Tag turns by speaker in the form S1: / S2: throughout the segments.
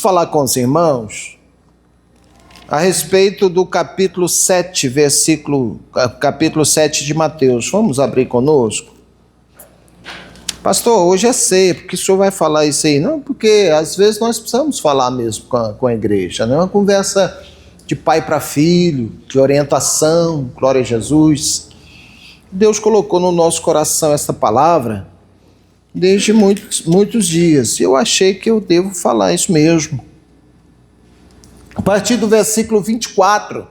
S1: falar com os irmãos a respeito do capítulo 7, capítulo 7 de Mateus. Vamos abrir conosco? Pastor, hoje é ceia, porque o senhor vai falar isso aí? Não, porque às vezes nós precisamos falar mesmo com a igreja, não é uma conversa de pai para filho, de orientação, glória a Jesus. Deus colocou no nosso coração essa palavra desde muitos dias. Eu achei que eu devo falar isso mesmo. A partir do versículo 24,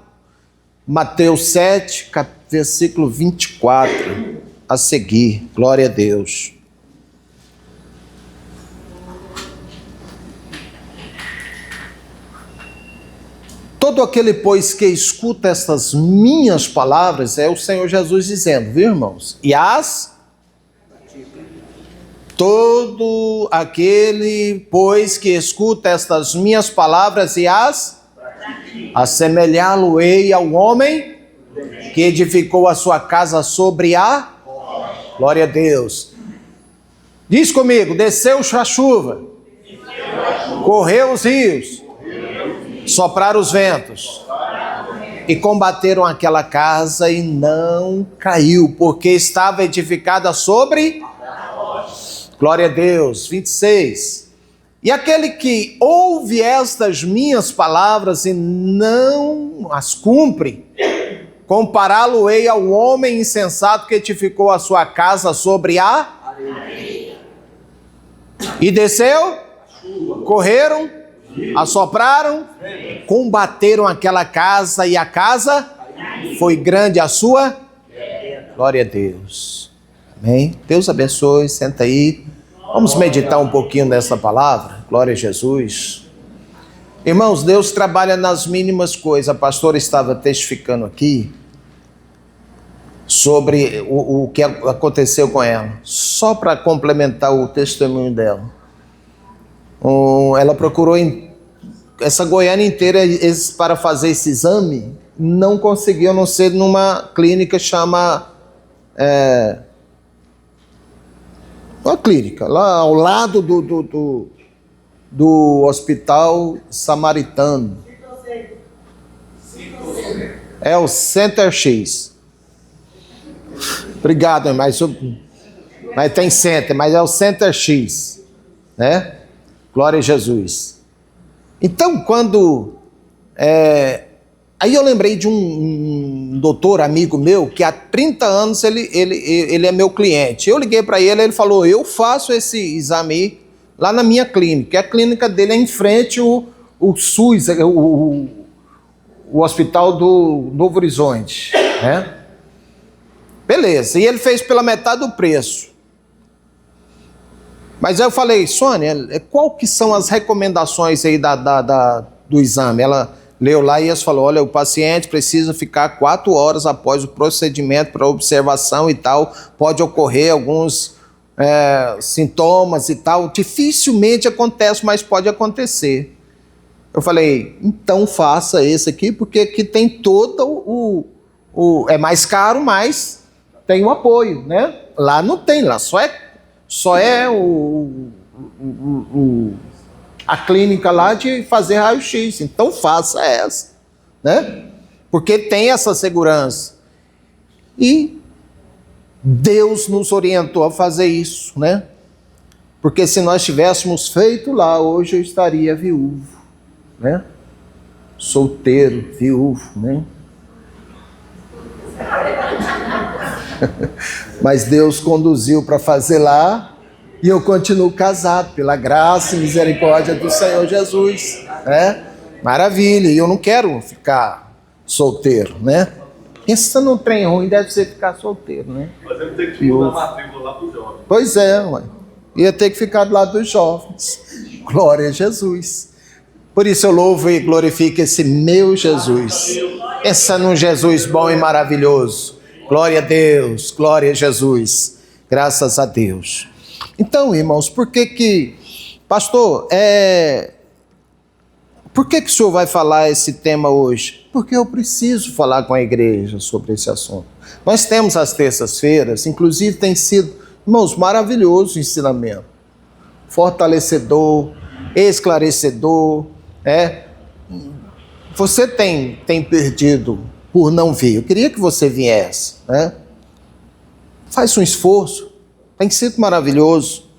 S1: Mateus 7, versículo 24, a seguir, glória a Deus. Todo aquele, pois, que escuta estas minhas palavras, é o Senhor Jesus dizendo, viu, irmãos? Todo aquele, pois, que escuta estas minhas palavras e assemelhá-lo-ei ao homem que edificou a sua casa sobre a... Glória a Deus. Diz comigo, desceu a chuva, correu os rios, sopraram os ventos e combateram aquela casa e não caiu, porque estava edificada sobre... Glória a Deus. 26. E aquele que ouve estas minhas palavras e não as cumpre, compará-lo-ei ao homem insensato que edificou a sua casa sobre a areia. E desceu, correram, assopraram, combateram aquela casa e a casa foi grande a sua. Glória a Deus. Amém. Deus abençoe, senta aí. Vamos meditar um pouquinho nessa palavra. Glória a Jesus. Irmãos, Deus trabalha nas mínimas coisas. A pastora estava testificando aqui sobre o que aconteceu com ela. Só para complementar o testemunho dela. Ela procurou essa Goiânia inteira para fazer esse exame. Não conseguiu, a não ser numa clínica chama... uma clínica, lá ao lado do hospital samaritano. É o Center X. Obrigado, mas tem Center, mas é o Center X, né? Glória a Jesus. Então, quando... Aí eu lembrei de um doutor amigo meu, que há 30 anos ele é meu cliente. Eu liguei para ele falou, eu faço esse exame lá na minha clínica. A clínica dele é em frente o SUS, o Hospital do Novo Horizonte, né? Beleza, e ele fez pela metade do preço. Mas aí eu falei, Sônia, qual que são as recomendações aí do exame? Ela... leu lá e falou, olha, o paciente precisa ficar 4 horas após o procedimento para observação e tal, pode ocorrer alguns sintomas e tal, dificilmente acontece, mas pode acontecer. Eu falei, então faça esse aqui, porque aqui tem todo é mais caro, mas tem o apoio, né? Lá não tem, lá só é a clínica lá de fazer raio-x, então faça essa, né? Porque tem essa segurança. E Deus nos orientou a fazer isso, né? Porque se nós tivéssemos feito lá, hoje eu estaria viúvo, né? Solteiro, viúvo, né? Mas Deus conduziu para fazer lá, e eu continuo casado, pela graça e misericórdia do Senhor Jesus, né? Maravilha, e eu não quero ficar solteiro, né? Pensando num trem ruim, deve ser ficar solteiro, né?
S2: Mas ele tem que mudar a matrícula lá para os jovens.
S1: Pois é, mãe. Ia ter que ficar do lado dos jovens. Glória a Jesus. Por isso eu louvo e glorifico esse meu Jesus. Pensando num Jesus bom e maravilhoso. Glória a Deus, glória a Jesus. Graças a Deus. Então, irmãos, pastor, por que o senhor vai falar esse tema hoje? Porque eu preciso falar com a igreja sobre esse assunto. Nós temos as terças-feiras, inclusive tem sido, irmãos, maravilhoso o ensinamento, fortalecedor, esclarecedor. Você tem perdido por não vir. Eu queria que você viesse. Faz um esforço. Tem sido maravilhoso.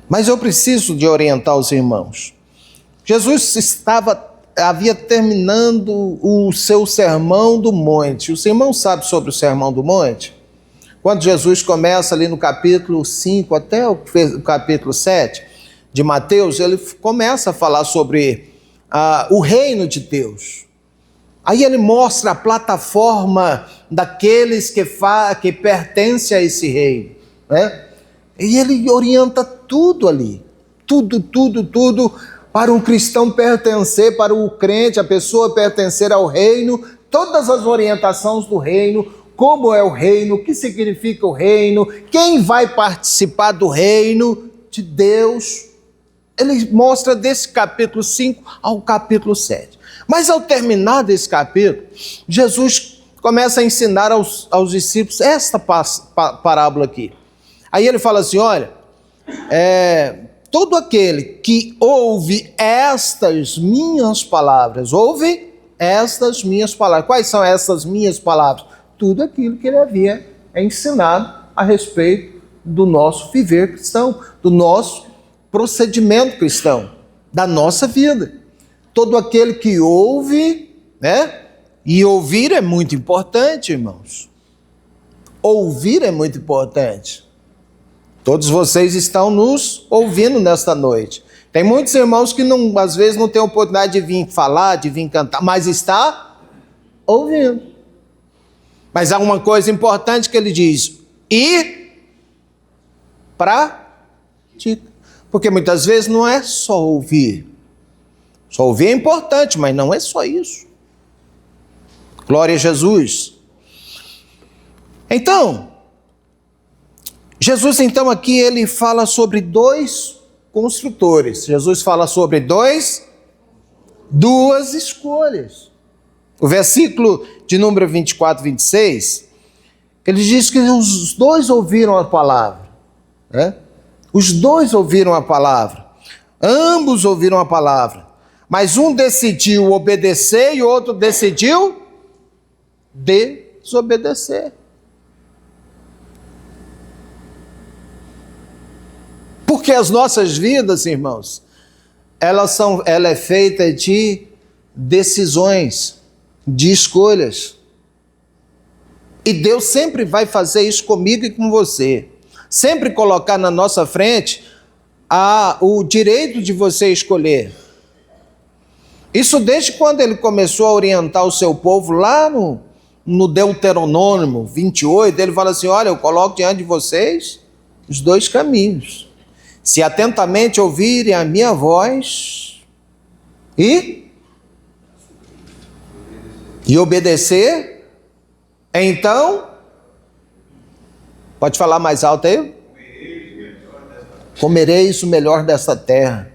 S1: Mas eu preciso de orientar os irmãos. Jesus havia terminando o seu sermão do monte. Os irmãos sabem sobre o sermão do monte? Quando Jesus começa ali no capítulo 5 até o capítulo 7 de Mateus, ele começa a falar sobre o reino de Deus. Aí ele mostra a plataforma daqueles que pertencem a esse reino. E ele orienta tudo ali. Tudo para um cristão pertencer, para o crente, a pessoa pertencer ao reino, todas as orientações do reino, como é o reino, o que significa o reino, quem vai participar do reino de Deus. Ele mostra desse capítulo 5 ao capítulo 7. Mas ao terminar desse capítulo, Jesus começa a ensinar aos discípulos esta parábola aqui. Aí ele fala assim, olha, todo aquele que ouve estas minhas palavras, quais são essas minhas palavras? Tudo aquilo que ele havia ensinado a respeito do nosso viver cristão, do nosso procedimento cristão, da nossa vida. Todo aquele que ouve, e ouvir é muito importante, irmãos. Ouvir é muito importante. Todos vocês estão nos ouvindo nesta noite. Tem muitos irmãos que às vezes não têm oportunidade de vir falar, de vir cantar, mas está ouvindo. Mas há uma coisa importante que ele diz, e pratica. Porque muitas vezes não é só ouvir. Só ouvir é importante, mas não é só isso. Glória a Jesus. Então, Jesus aqui ele fala sobre dois construtores. Jesus fala sobre duas escolhas. O versículo de número 24, 26, ele diz que os dois ouviram a palavra. Os dois ouviram a palavra. Ambos ouviram a palavra. Mas um decidiu obedecer e o outro decidiu desobedecer. Porque as nossas vidas, irmãos, ela é feita de decisões, de escolhas. E Deus sempre vai fazer isso comigo e com você. Sempre colocar na nossa frente o direito de você escolher. Isso desde quando ele começou a orientar o seu povo lá no Deuteronômio 28, ele fala assim, olha, eu coloco diante de vocês os dois caminhos. Se atentamente ouvirem a minha voz e obedecer, então, pode falar mais alto aí? Comereis o melhor dessa terra.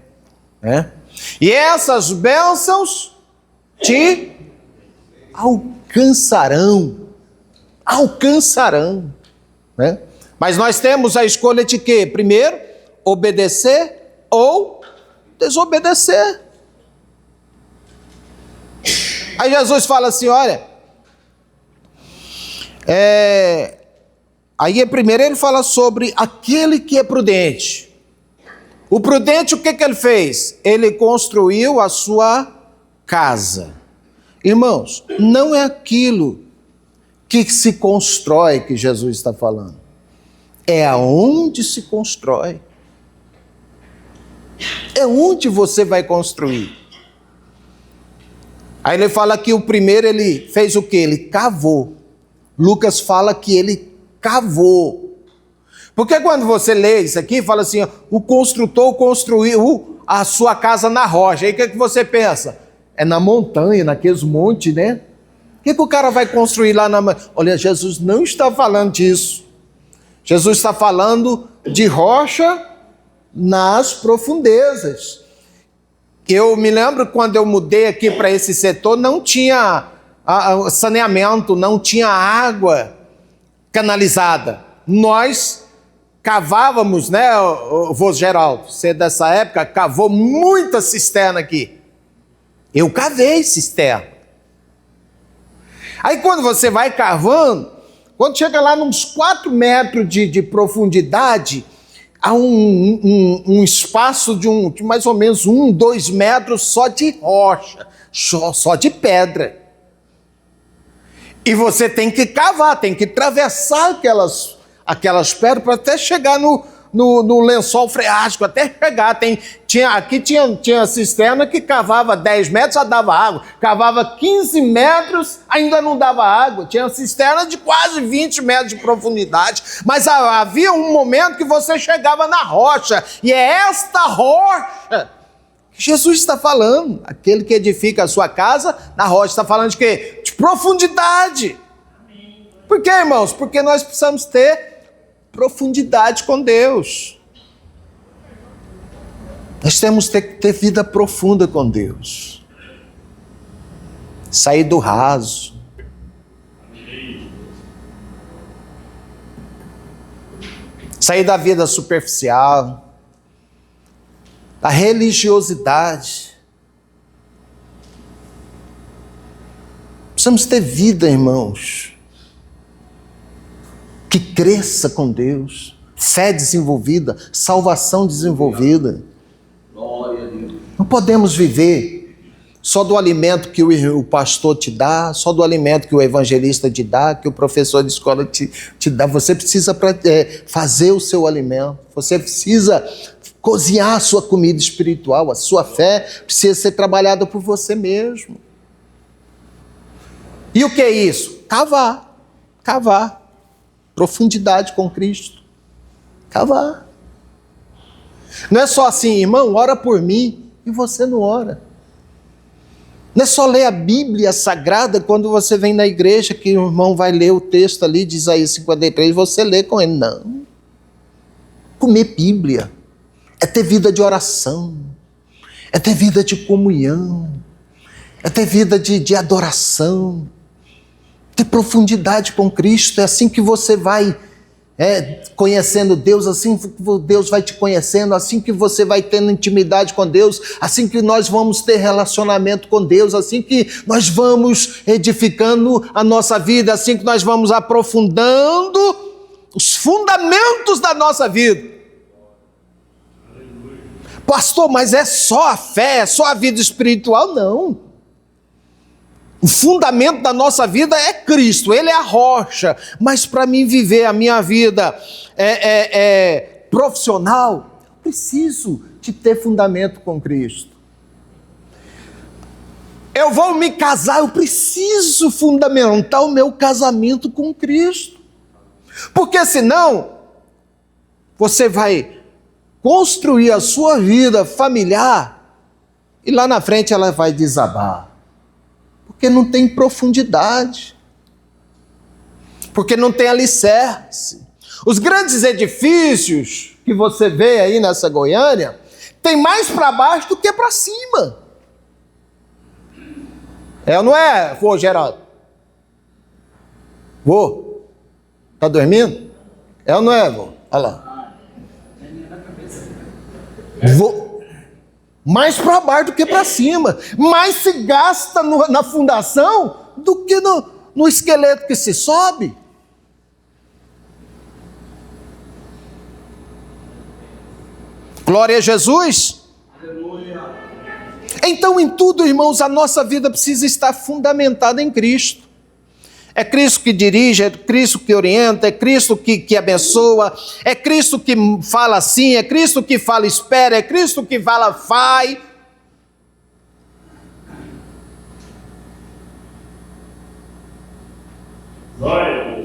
S1: E essas bênçãos te alcançarão. Mas nós temos a escolha de quê? Primeiro, obedecer ou desobedecer. Aí Jesus fala assim, olha, aí primeiro ele fala sobre aquele que é prudente. O prudente, o que ele fez? Ele construiu a sua casa. Irmãos, não é aquilo que se constrói que Jesus está falando. É aonde se constrói. É onde você vai construir. Aí ele fala que o primeiro ele fez o quê? Ele cavou. Lucas fala que ele cavou. Porque quando você lê isso aqui, fala assim, o construtor construiu a sua casa na rocha. Aí o que você pensa? É na montanha, naqueles montes, né? O que o cara vai construir lá na... Olha, Jesus não está falando disso. Jesus está falando de rocha nas profundezas. Eu me lembro quando eu mudei aqui para esse setor, não tinha saneamento, não tinha água canalizada. Nós cavávamos, né, o vô Geraldo, você dessa época, cavou muita cisterna aqui. Eu cavei cisterna. Aí quando você vai cavando, quando chega lá nos 4 metros de profundidade, há um espaço de mais ou menos 2 metros só de rocha, só de pedra. E você tem que cavar, tem que atravessar aquelas pedras para até chegar no lençol freático, até chegar. Aqui tinha cisterna que cavava 10 metros, já dava água. Cavava 15 metros, ainda não dava água. Tinha cisterna de quase 20 metros de profundidade. Mas havia um momento que você chegava na rocha. E é esta rocha que Jesus está falando. Aquele que edifica a sua casa na rocha. Está falando de quê? De profundidade. Por quê, irmãos? Porque nós precisamos ter profundidade com Deus. Nós temos que ter vida profunda com Deus. Sair do raso. Sair da vida superficial. Da religiosidade. Precisamos ter vida, irmãos, que cresça com Deus, fé desenvolvida, salvação desenvolvida.
S2: Glória a Deus.
S1: Não podemos viver só do alimento que o pastor te dá, só do alimento que o evangelista te dá, que o professor de escola te dá. Você precisa fazer o seu alimento, você precisa cozinhar a sua comida espiritual, a sua fé precisa ser trabalhada por você mesmo. E o que é isso? Cavar. Profundidade com Cristo. Cavar. Não é só assim, irmão, ora por mim, e você não ora. Não é só ler a Bíblia Sagrada quando você vem na igreja, que o irmão vai ler o texto ali de Isaías 53, você lê com ele. Não. Comer Bíblia é ter vida de oração, é ter vida de comunhão, é ter vida de adoração, ter profundidade com Cristo. É assim que você vai conhecendo Deus, assim que Deus vai te conhecendo, assim que você vai tendo intimidade com Deus, assim que nós vamos ter relacionamento com Deus, assim que nós vamos edificando a nossa vida, assim que nós vamos aprofundando os fundamentos da nossa vida. Pastor, mas é só a fé, é só a vida espiritual? Não. O fundamento da nossa vida é Cristo, Ele é a rocha. Mas para mim viver a minha vida profissional, preciso de ter fundamento com Cristo. Eu vou me casar, eu preciso fundamentar o meu casamento com Cristo. Porque senão, você vai construir a sua vida familiar e lá na frente ela vai desabar. Porque não tem profundidade. Porque não tem alicerce. Os grandes edifícios que você vê aí nessa Goiânia, tem mais para baixo do que para cima. É ou não é, vô Geraldo? Vô? Tá dormindo? É ou não é, vô? Olha lá. Mais para baixo do que para cima. Mais se gasta na fundação do que no esqueleto que se sobe. Glória a Jesus.
S2: Aleluia.
S1: Então, em tudo, irmãos, a nossa vida precisa estar fundamentada em Cristo. É Cristo que dirige, é Cristo que orienta, é Cristo que abençoa, é Cristo que fala sim, é Cristo que fala espera, é Cristo que fala faz.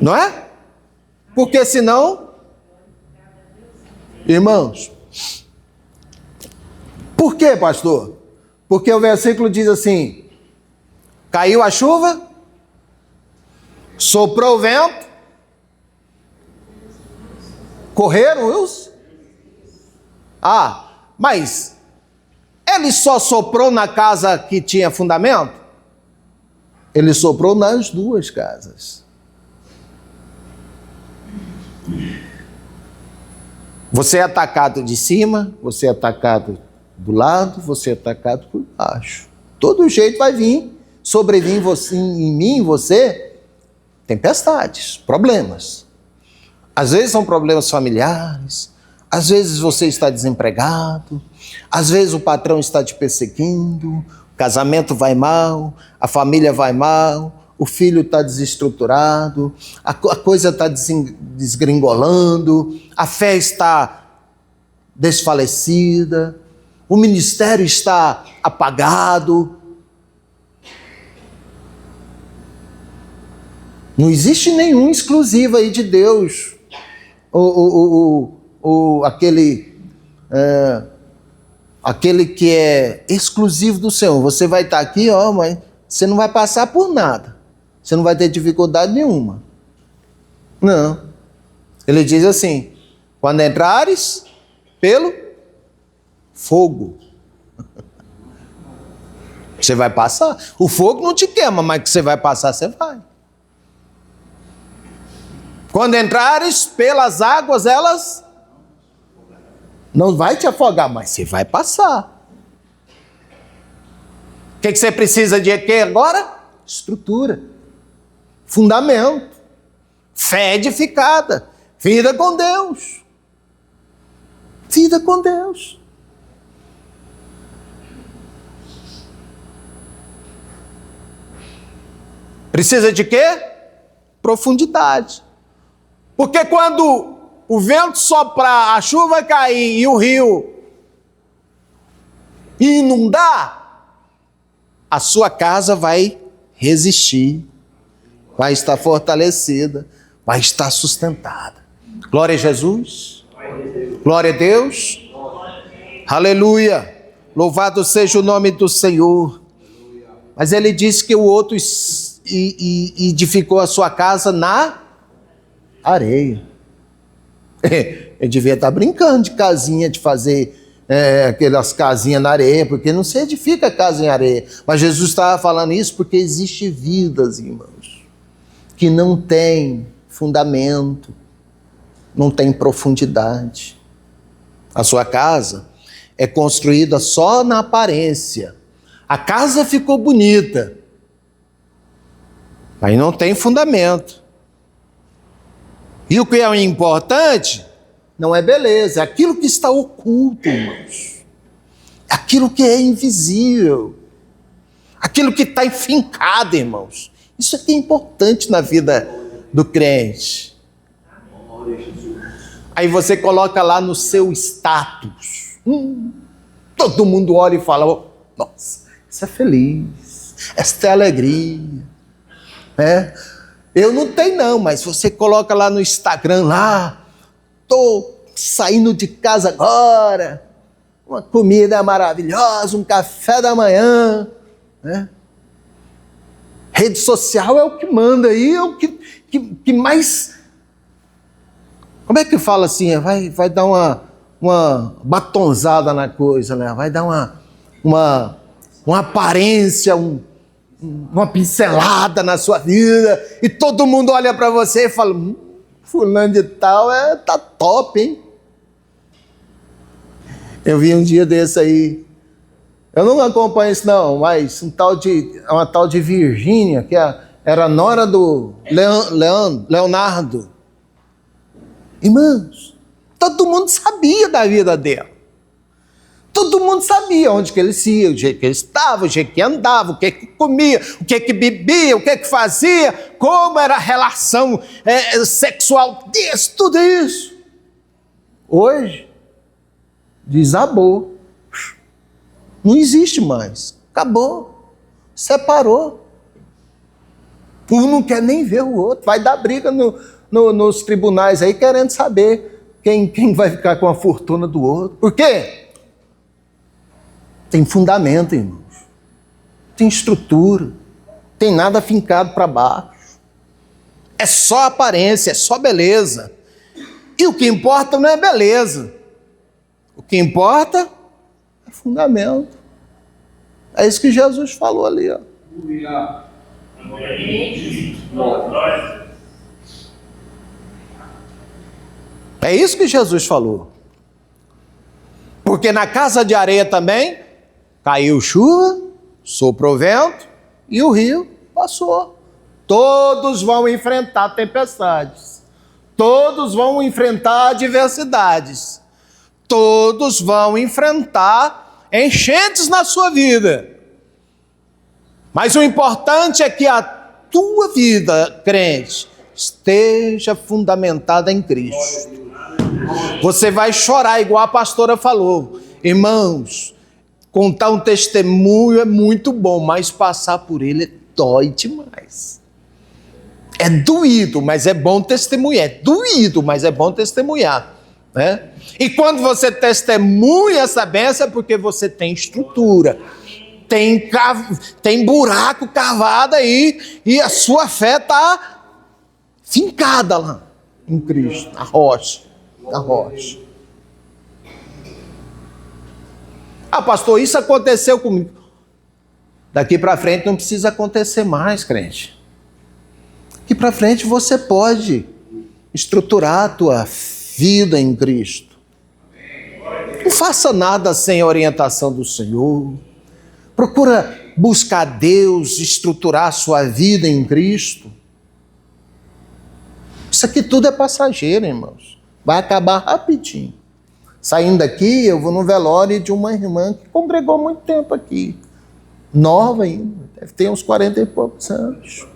S1: Não é? Porque senão, irmãos, por quê, pastor? Porque o versículo diz assim: caiu a chuva, soprou o vento, correram os... mas ele só soprou na casa que tinha fundamento? Ele soprou nas duas casas. Você é atacado de cima, você é atacado do lado, você é atacado por baixo. Todo jeito vai vir, sobrevir em mim, em você, tempestades, problemas. Às vezes são problemas familiares, às vezes você está desempregado, às vezes o patrão está te perseguindo, o casamento vai mal, a família vai mal, o filho está desestruturado, a coisa está desgringolando, a fé está desfalecida, o ministério está apagado. Não existe nenhum exclusivo aí de Deus. Aquele que é exclusivo do Senhor. Você vai estar aqui, mas você não vai passar por nada. Você não vai ter dificuldade nenhuma. Não. Ele diz assim: quando entrares pelo fogo, você vai passar. O fogo não te queima, mas que você vai passar, você vai. Quando entrares pelas águas, elas não vai te afogar, mas você vai passar. O que você precisa de quê agora? Estrutura, fundamento, fé edificada, vida com Deus. Vida com Deus. Precisa de quê? Profundidade. Porque quando o vento soprar, a chuva cair e o rio inundar, a sua casa vai resistir, vai estar fortalecida, vai estar sustentada. Glória a Jesus. Glória a Deus. Aleluia. Louvado seja o nome do Senhor. Mas ele disse que o outro edificou a sua casa na areia. Ele devia estar brincando de casinha, de fazer aquelas casinhas na areia, porque não se edifica casa em areia. Mas Jesus estava falando isso porque existe vidas, irmãos, que não tem fundamento, não tem profundidade. A sua casa é construída só na aparência. A casa ficou bonita, mas não tem fundamento. E o que é importante não é beleza, é aquilo que está oculto, irmãos. É aquilo que é invisível. Aquilo que está enfincado, irmãos. Isso aqui é importante na vida do crente. Aí você coloca lá no seu status. Todo mundo olha e fala: nossa, isso é feliz, essa é alegria. Eu não tenho não, mas você coloca lá no Instagram, lá, estou saindo de casa agora, uma comida maravilhosa, um café da manhã, né? Rede social é o que manda aí, é o que mais... Como é que fala assim? Vai dar uma batonzada na coisa, né? Vai dar uma aparência, uma pincelada na sua vida, e todo mundo olha para você e fala: fulano de tal tá top, hein? Eu vi um dia desse aí, eu não acompanho isso não, mas uma tal de Virgínia, que era nora do Leonardo. Irmãos, todo mundo sabia da vida dela. Todo mundo sabia onde que ele ia, o jeito que ele estava, o jeito que andava, o que comia, o que bebia, o que fazia, como era a relação sexual disso, tudo isso. Hoje, desabou. Não existe mais. Acabou. Separou. Um não quer nem ver o outro. Vai dar briga nos tribunais aí, querendo saber quem vai ficar com a fortuna do outro. Por quê? Tem fundamento, irmãos. Tem estrutura. Tem nada fincado para baixo. É só aparência, é só beleza. E o que importa não é beleza. O que importa é fundamento. É isso que Jesus falou ali, ó. É isso que Jesus falou. Porque na casa de areia também caiu chuva, soprou vento e o rio passou. Todos vão enfrentar tempestades. Todos vão enfrentar adversidades. Todos vão enfrentar enchentes na sua vida. Mas o importante é que a tua vida, crente, esteja fundamentada em Cristo. Você vai chorar, igual a pastora falou. Irmãos, contar um testemunho é muito bom, mas passar por ele dói demais. É doído, mas é bom testemunhar. É doído, mas é bom testemunhar, né? E quando você testemunha essa bênção é porque você tem estrutura, tem buraco cavado aí, e a sua fé está fincada lá em Cristo, na rocha. Na rocha. Ah, pastor, isso aconteceu comigo. Daqui para frente não precisa acontecer mais, crente. Daqui para frente você pode estruturar a tua vida em Cristo. Não faça nada sem a orientação do Senhor. Procura buscar Deus, estruturar a sua vida em Cristo. Isso aqui tudo é passageiro, irmãos. Vai acabar rapidinho. Saindo daqui, eu vou no velório de uma irmã que congregou muito tempo aqui. Nova ainda. Deve ter uns 40 e poucos anos.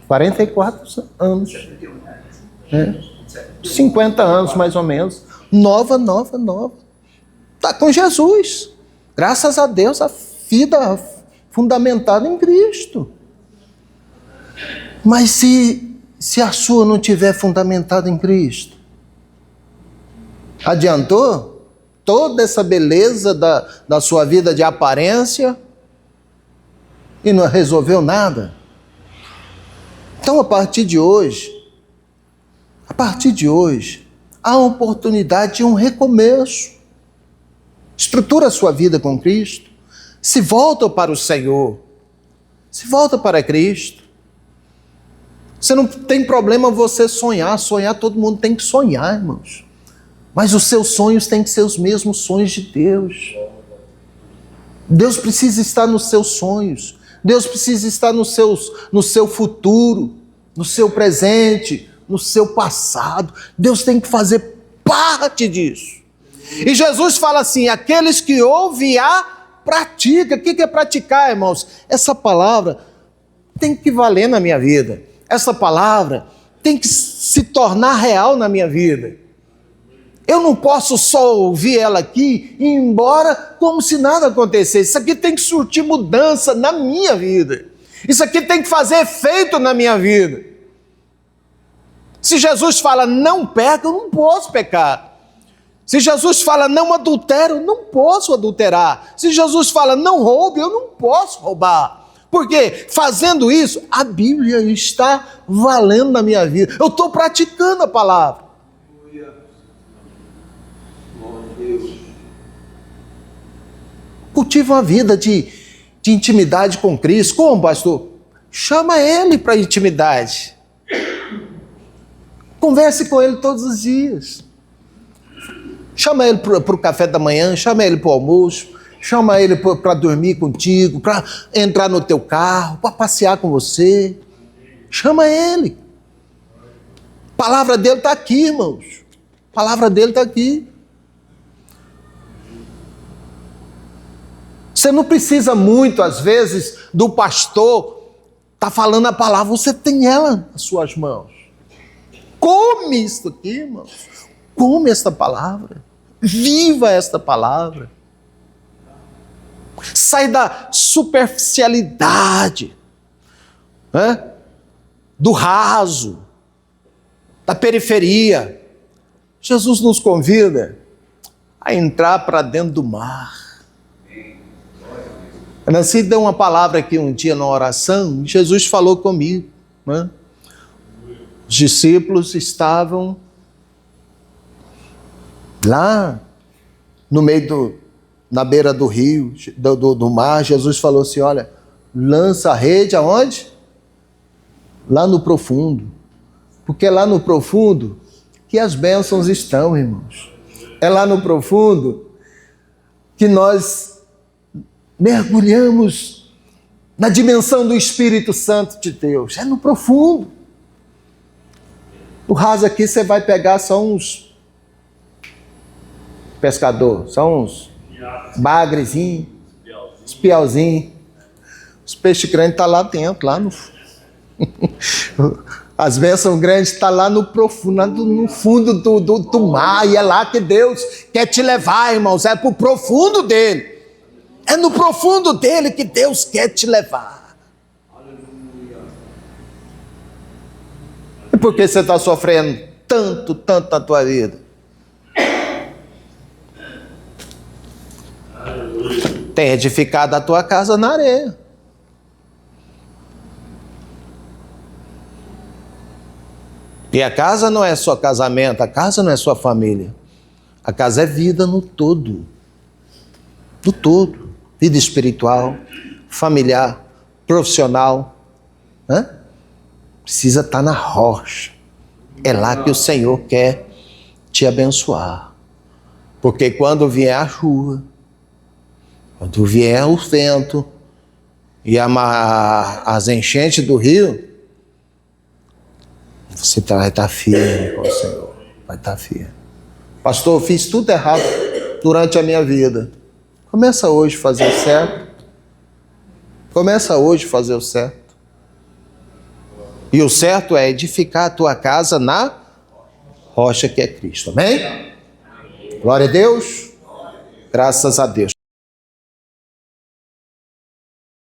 S1: 44 anos. 50 anos, mais ou menos. Nova. Está com Jesus. Graças a Deus, a vida fundamentada em Cristo. Mas se a sua não tiver fundamentada em Cristo, adiantou? Toda essa beleza da sua vida de aparência e não resolveu nada? Então, a partir de hoje, há uma oportunidade de um recomeço. Estrutura a sua vida com Cristo. Se volta para o Senhor. Se volta para Cristo. Você não tem problema você sonhar. Sonhar, todo mundo tem que sonhar, irmãos. Mas os seus sonhos têm que ser os mesmos sonhos de Deus. Deus precisa estar nos seus sonhos. Deus precisa estar no seu futuro, no seu presente, no seu passado. Deus tem que fazer parte disso. E Jesus fala assim, aqueles que ouvem pratica. O que é praticar, irmãos? Essa palavra tem que valer na minha vida. Essa palavra tem que se tornar real na minha vida. Eu não posso só ouvir ela aqui e ir embora como se nada acontecesse. Isso aqui tem que surtir mudança na minha vida. Isso aqui tem que fazer efeito na minha vida. Se Jesus fala não peca, eu não posso pecar. Se Jesus fala não adultero, eu não posso adulterar. Se Jesus fala não roube, eu não posso roubar. Porque fazendo isso, a Bíblia está valendo na minha vida. Eu estou praticando a palavra. Cultiva uma vida de intimidade com Cristo. Como, pastor? Chama Ele para intimidade. Converse com Ele todos os dias. Chama Ele para o café da manhã, chama Ele para o almoço, chama Ele para dormir contigo, para entrar no teu carro, para passear com você. Chama Ele. A palavra dele está aqui, irmãos. A palavra dele está aqui. Você não precisa muito, às vezes, do pastor estar falando a palavra. Você tem ela nas suas mãos. Come isso aqui, irmãos. Come esta palavra. Viva esta palavra. Sai da superficialidade, né? Do raso, da periferia. Jesus nos convida a entrar para dentro do mar. A Nancy deu uma palavra aqui um dia na oração, Jesus falou comigo, né? Os discípulos estavam lá no meio na beira do rio, do mar. Jesus falou assim, olha, lança a rede aonde? Lá no profundo. Porque é lá no profundo que as bênçãos estão, irmãos. É lá no profundo que nós mergulhamos na dimensão do Espírito Santo de Deus. É no profundo. No raso aqui você vai pegar só uns pescador, só uns bagrezinhos, uns piauzinhos. Os peixes grandes estão lá dentro, lá no as bênçãos grandes estão lá no profundo, no fundo do mar, e é lá que Deus quer te levar, irmãos, é para o profundo dele. É no profundo dele que Deus quer te levar. E por que você está sofrendo tanto na tua vida? Tem edificado a tua casa na areia. E a casa não é só casamento, a casa não é só família. A casa é vida no todo. No todo. Vida espiritual, familiar, profissional. Precisa estar na rocha. É lá que o Senhor quer te abençoar. Porque quando vier a chuva, quando vier o vento e as enchentes do rio, você vai estar firme com o Senhor. Vai estar firme. Pastor, eu fiz tudo errado durante a minha vida. Começa hoje a fazer o certo. Começa hoje a fazer o certo. E o certo é edificar a tua casa na rocha que é Cristo. Amém? Glória a Deus. Graças a Deus.